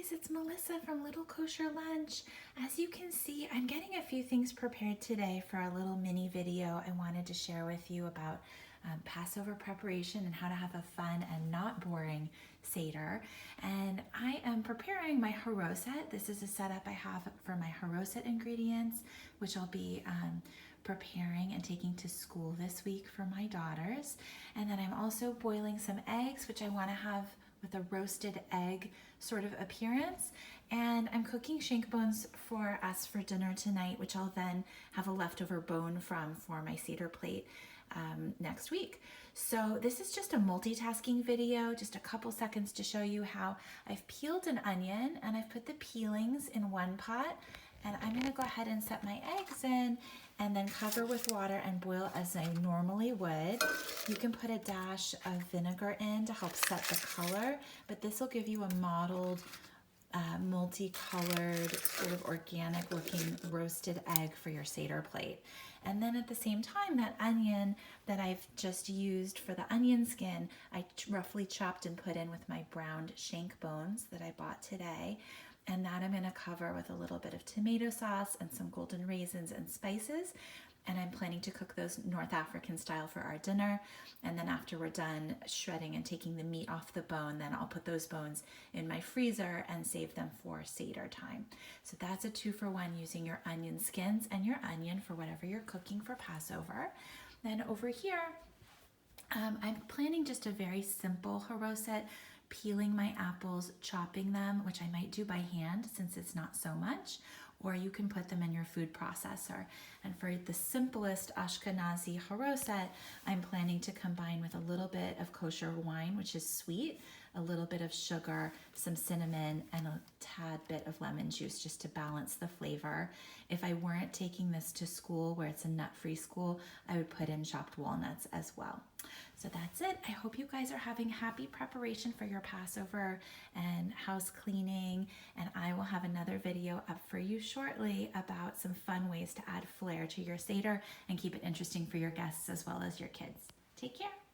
guys, it's Melissa from Little Kosher Lunch. As you can see, I'm getting a few things prepared today for a little mini video I wanted to share with you about Passover preparation and how to have a fun and not boring Seder. And I am preparing my haroset. This is a setup I have for my haroset ingredients, which I'll be preparing and taking to school this week for my daughters. And then I'm also boiling some eggs, which I want to have with a roasted egg sort of appearance. And I'm cooking shank bones for us for dinner tonight, which I'll then have a leftover bone from for my Seder plate next week. So this is just a multitasking video, just a couple seconds to show you how I've peeled an onion and I've put the peelings in one pot. And I'm gonna go ahead and set my eggs in and then cover with water and boil as I normally would. You can put a dash of vinegar in to help set the color, but this will give you a mottled, multicolored, sort of organic looking roasted egg for your Seder plate. And then at the same time, that onion that I've just used for the onion skin, I roughly chopped and put in with my browned shank bones that I bought today. And that I'm gonna cover with a little bit of tomato sauce and some golden raisins and spices. And I'm planning to cook those North African style for our dinner. And then after we're done shredding and taking the meat off the bone, then I'll put those bones in my freezer and save them for Seder time. So that's a 2-for-1 using your onion skins and your onion for whatever you're cooking for Passover. Then over here, I'm planning just a very simple haroset, peeling my apples, chopping them, which I might do by hand since it's not so much, or you can put them in your food processor. And for the simplest Ashkenazi haroset, I'm planning to combine with a little bit of kosher wine, which is sweet, a little bit of sugar, some cinnamon, and a tad bit of lemon juice just to balance the flavor. If I weren't taking this to school where it's a nut-free school, I would put in chopped walnuts as well. So that's it. I hope you guys are having happy preparation for your Passover and house cleaning, and I will have another video up for you shortly about some fun ways to add flair to your Seder and keep it interesting for your guests as well as your kids. Take care.